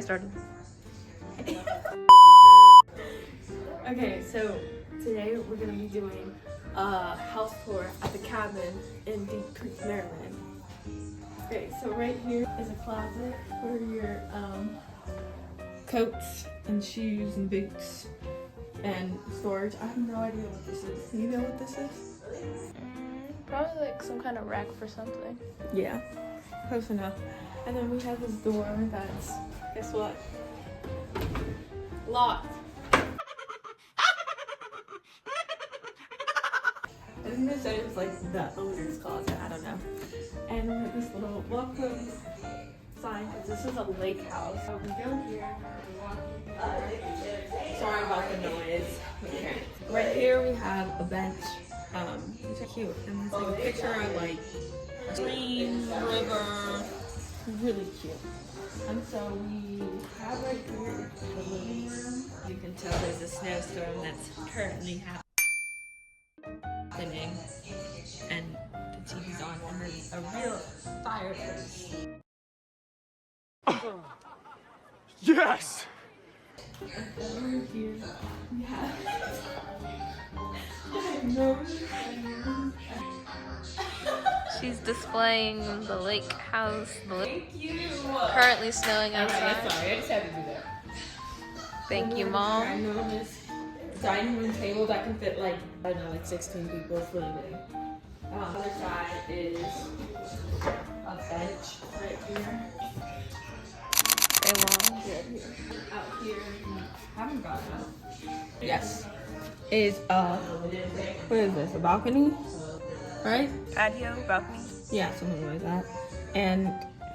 started. Okay, so today we're gonna be doing a house tour at the cabin in Deep Creek, Maryland. Okay, so right here is a closet for your coats and shoes and boots and storage. I have no idea what this is. Do you know what this is? Probably like some kind of rack for something. Yeah, close enough. And then we have this door that's, guess what? Locked. I think they said it was like the owner's closet, I don't know. And we have this little welcome sign because this is a lake house. So we go here, we walk in. Sorry about the noise. Okay. Right here we have a bench. Which are cute. And it's like a picture of like a stream, river. Really cute. And so we have right here the living room. You can tell there's a snowstorm that's currently happening, and the TV's on, and there's a real fireplace. Yes! Over here we have She's displaying the lake house. Thank you. Currently snowing outside. Sorry, I just had to do that. Thank you, Mom. Ginormous dining room table that can fit like, I don't know, like 16 people. It's really big. Other side is a bench right here. Very long. Out here, haven't got out. Yes. Is what is this? A balcony? Right? Patio, balcony. Yeah, something like that. And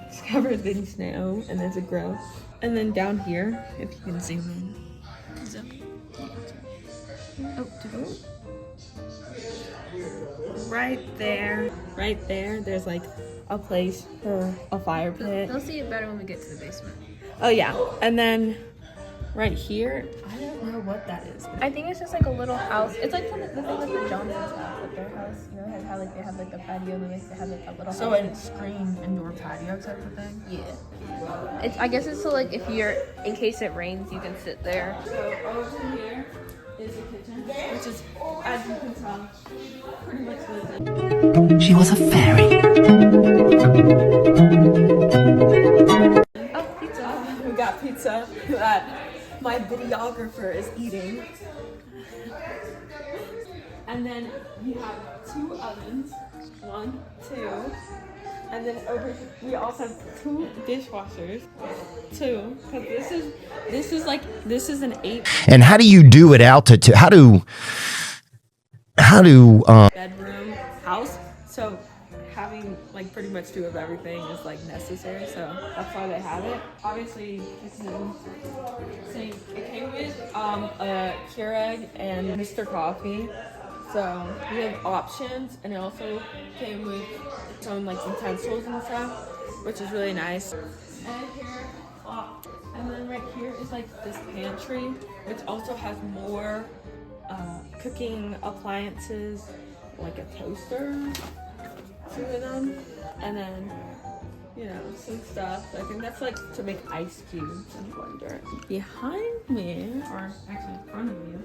it's covered in snow, and there's a grill. And then down here, if you can zoom in. Zoom. Oh, right there, there's like a place for a fire pit. They'll see it better when we get to the basement. Oh yeah, and then right here, I don't know what that is. I think it's just like a little house. It's like the thing that the Johnsons have with their house. You know how like they have like the patio and then they have like a little So house. a screen indoor patio type of thing? Yeah. It's, I guess it's so like if you're, in case it rains, you can sit there. So over here is the kitchen, which is, as you can tell, pretty much lived in. She was a fairy. Oh, pizza. We got pizza that my videographer is eating. And then you have 2 ovens. 1, 2. And then over here, we also have 2 dishwashers. 2. Because this is an 8 And how do you do it altitude? How do bedroom house. So having like pretty much 2 of everything is like necessary. So that's why they have it. Obviously, it came with a Keurig and Mr. Coffee. So we have options, and it also came with some like utensils and stuff, which is really nice. And here, and then right here is like this pantry, which also has more cooking appliances, like a toaster, 2 of them, and then you know some stuff. I think that's like to make ice cubes and blender. Behind me, or actually in front of me,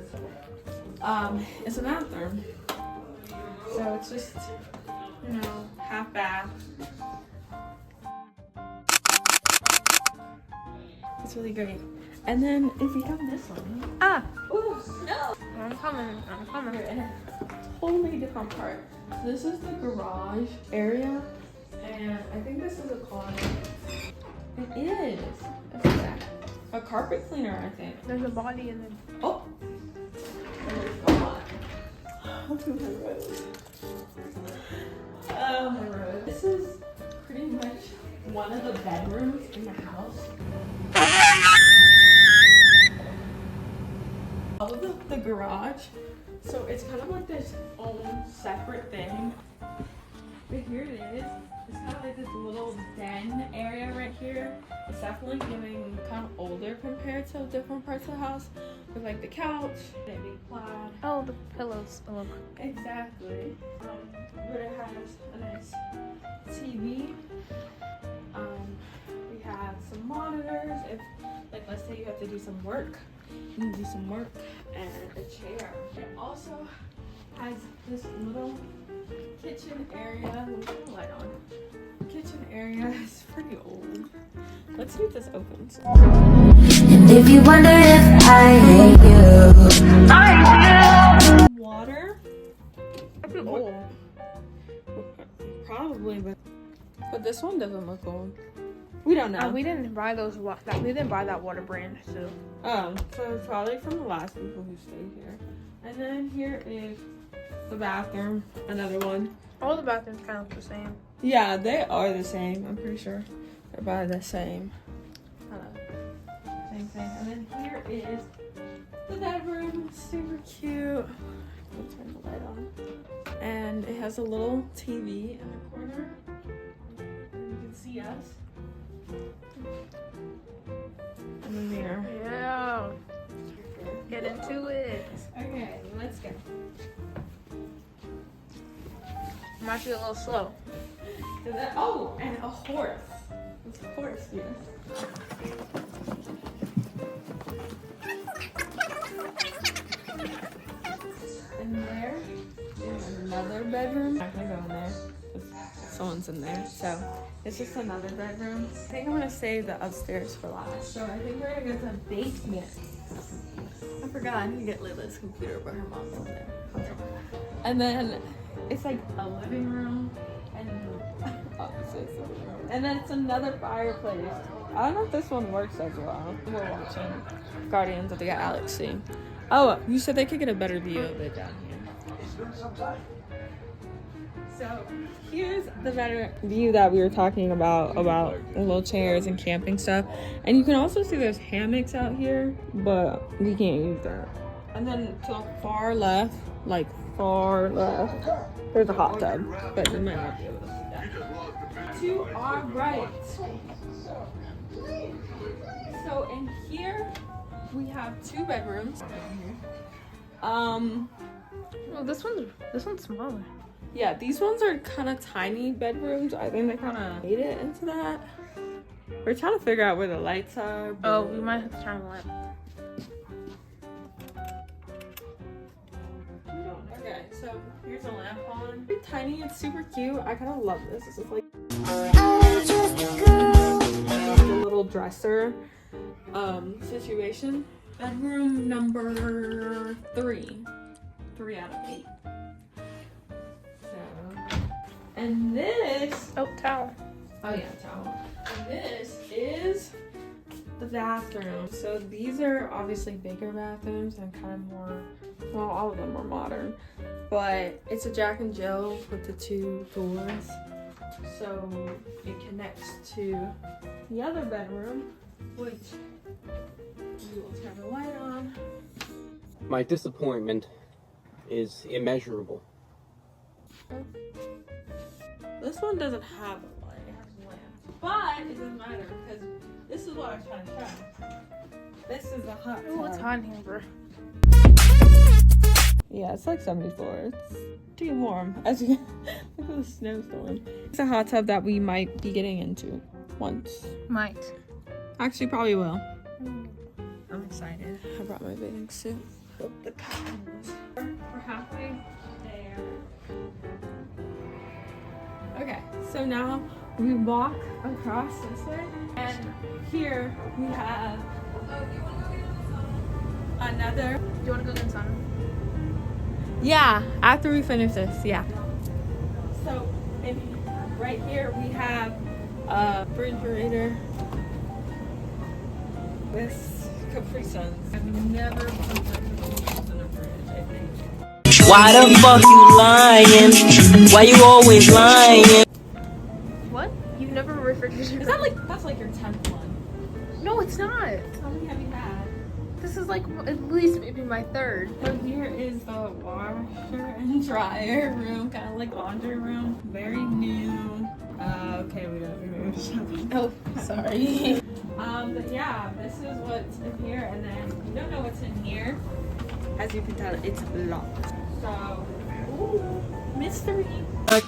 is a bathroom. So it's just, you know, half bath. It's really great. And then if you have this one, ooh, no, I'm coming. you're in a totally different part. So this is the garage area, and I think this is a closet. It is. What's that? A carpet cleaner, I think. There's a body in there. Oh. Oh my road. This is pretty much one of the bedrooms in the house. All of the garage. So it's kind of like this own separate thing. But here it is. It's kind of like this little den area right here. It's definitely giving kind of older compared to different parts of the house. With like the couch, maybe plaid. Oh, the pillows. Oh, look. Exactly. But it has a nice TV. We have some monitors if have to do some work. You need to do some work and a chair. It also has this little kitchen area. Let me turn the light on. Kitchen area is pretty old. Let's see if this opens. If you wonder if I hate you, Water. Old. Probably, but this one doesn't look old. We don't know. We didn't buy we didn't buy that water brand, so. So it's probably from the last people who stayed here. And then here is the bathroom, another one. All the bathrooms kind of look the same. Yeah, they are the same. I'm pretty sure they're by the same. Same thing. And then here is the bedroom. Super cute. Let's turn the light on. And it has a little TV in the corner. And you can see us. And the mirror. Yeah. Get into it. Okay, let's go. I'm actually a little slow. Oh, and a horse. There's a horse here. And there is another bedroom. I'm not gonna go in there. Someone's in there. So it's just another bedroom. I think I'm gonna save the upstairs for last. So I think we're gonna go to the basement. I forgot I need to get Lila's computer, but her mom's in there. Okay. And then it's like a living room and and then it's another fireplace. I don't know if this one works as well. We're watching Guardians of the Galaxy. Oh, you said they could get a better view of it down here. So here's the better view that we were talking about little chairs and camping stuff. And you can also see there's hammocks out here, but we can't use that. And then to the far left, there's a hot tub, but you might not be able to see that. To our right. So in here we have 2 bedrooms. Well, this one's smaller. Yeah, these ones are kind of tiny bedrooms. I think they kind of made it into that. We're trying to figure out where the lights are. Oh, we might have to turn the light. Okay, so here's a lamp on. It's tiny, it's super cute. I kind of love this. This is like a little dresser situation. Bedroom number 3. 3 out of 8. So, and this. Oh, towel. Oh yeah, towel. And this is the bathroom. So these are obviously bigger bathrooms and kind of more, well, all of them are modern. But it's a Jack and Jill with the 2 doors. So it connects to the other bedroom, which we will turn the light on. My disappointment is immeasurable. This one doesn't have a light, it has a lamp. But it doesn't matter because this is what I was trying to show. This is a hot tub. Oh, it's hot in here, bro. Yeah, it's like 74. It's pretty warm. As you look at the snowstorm. It's a hot tub that we might be getting into once. Might. Actually, probably will. I'm excited. I brought my bathing suit. The curtains. We're halfway there. Okay, so now we walk across this way, and here we have another. Do you want to go get inside? Yeah, after we finish this, yeah. So, right here we have a refrigerator. This Capri Suns. I've never put my Capri Suns in a fridge, I think. why the fuck you lying? Why you always lying? What? You've never refrigerated? Is that like, that's like your 10th one? No, it's not. How many have you had? This is like at least maybe my 3rd. So here is the washer and dryer room, kind of like laundry room. Very new. Okay, we don't need to show them. Oh, sorry. But yeah, this is what's in here, and then you don't know what's in here. As you can tell, it's locked. So, ooh, mystery. Okay,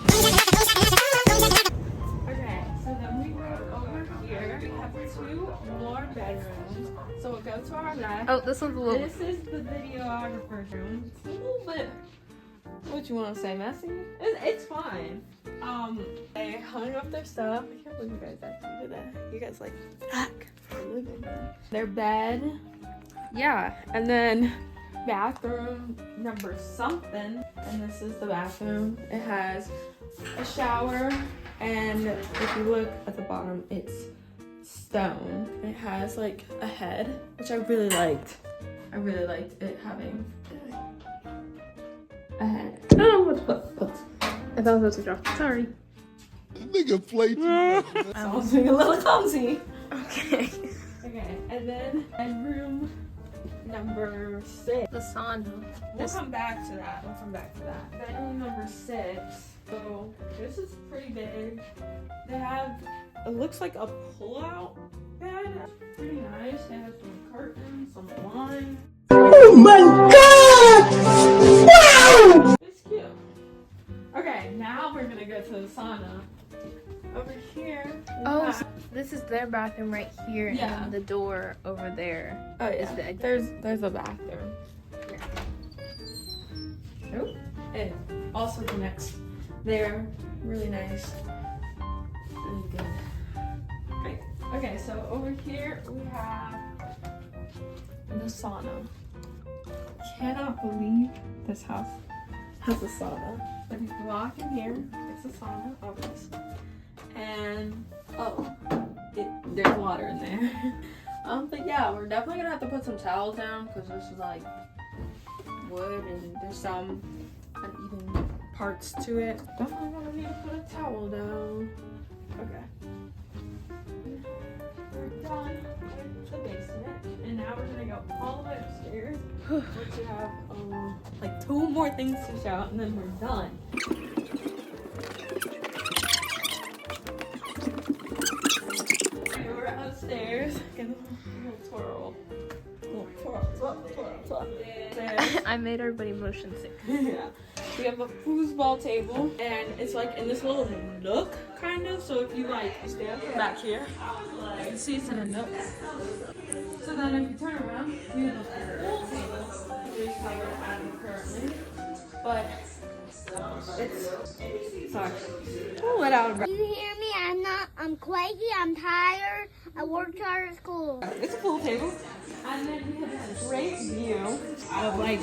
so then we go over here. we have 2 more bedrooms. So we'll go to our left. Oh, this one's a little. This is the videographer's room. It's a little bit, what you want to say, messy? It's fine. They hung up their stuff. I can't believe you guys actually did that. You guys like their bed. Yeah, and then bathroom number something. And this is the bathroom. It has a shower, and if you look at the bottom, it's stone. It has like a head, which I really liked. I really liked it having a head. Oh, what's I thought it was a drop. Sorry. Nigga play too much. I was being a little clumsy. Okay. Okay, and then bedroom number 6. The sauna. We'll come back to that. Bedroom number 6. So this is pretty big. They have, it looks like a pull-out bed. Pretty nice. They have some curtains, some wine. Oh my god! Wow! It's cute. Okay, now we're gonna go to the sauna. Over here. Oh, so this is their bathroom right here, Yeah. and then the door over there. Oh is yeah. the There's a bathroom. Oh, it also connects there. Really nice. Really good. Great. Okay, so over here we have the sauna. Cannot believe this house has a sauna. But if you walk in here, it's a sauna, obviously. And there's water in there. But yeah, we're definitely gonna have to put some towels down because this is like wood and there's some uneven parts to it. Definitely gonna need to put a towel down. Okay. We're done with the basement, and now we're gonna go all the way upstairs, which we have like 2 more things to show, and then we're done. We're upstairs. Get a little twirl. Twirl. I made everybody motion sick. Yeah. We have a foosball table, and it's like in this little nook, kind of. So if you like stand back here, you can see it's in a nook. So then if you turn around, we have a pool table, which is covered currently. But it's, sorry. Pull it out. You hear me? I'm quaky, I'm tired. I worked hard at school. It's a pool table. And then we have this great view of like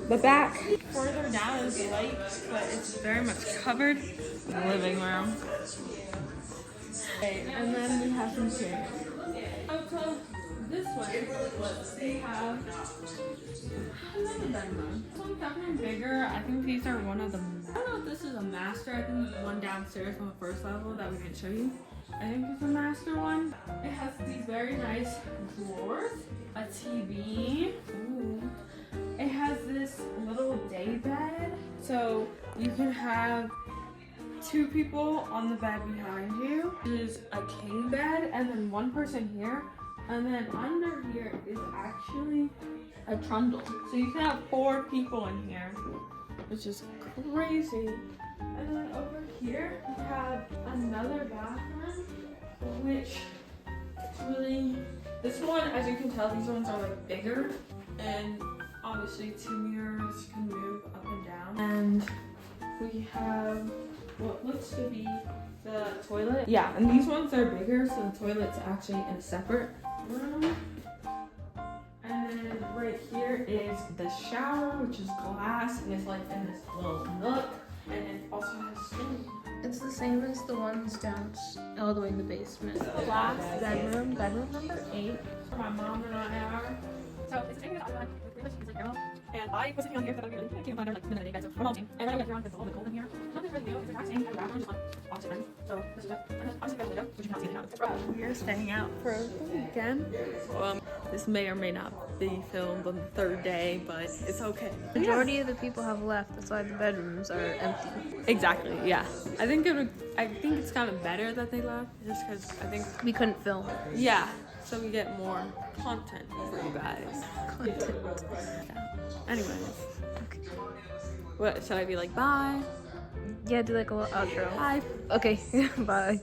the back. Further down is the lake, but it's very much covered in the living room. Okay, and then we have some chairs. So this way, we have another bedroom. This one's definitely bigger. I think these are one of the, I don't know if this is a master. I think there's one downstairs on the first level that we didn't show you. I think it's a master one. It has these very nice drawers, a TV. Ooh. It has this little day bed, so you can have 2 people on the bed behind you. There's a king bed, and then 1 person here, and then under here is actually a trundle. So you can have 4 people in here, which is crazy. And then over here we have another bathroom, which it's really, this one, as you can tell, these ones are like bigger, and obviously 2 mirrors can move up and down. And we have what looks to be the toilet. Yeah, and these ones are bigger, so the toilet's actually in a separate room. And then right here is the shower, which is glass, and it's like in this little nook, and it also has stone. It's the same as the ones down all the way in the basement. The last bedroom number 8. My mom and I are. So it's a thing that I went with she's like girl. And I was sitting on here because I came find her like in the day, guys. So I'm all team. And I went around because it's a little bit cold in here. Nothing really new. It's the exact same kind of bathroom, just on opposite ends. So this is it. And then obviously the window, which you cannot see now. We're staying out for the weekend. This may or may not be filmed on the 3rd day, but it's okay. Majority of the people have left. That's why the bedrooms are empty. Exactly. Yeah. I think it's kind of better that they left, just because I think We couldn't film. yeah. So we get more content for you guys. Content. Anyways. What, should I be like, bye? Yeah, do like a little outro. Bye. Okay, bye.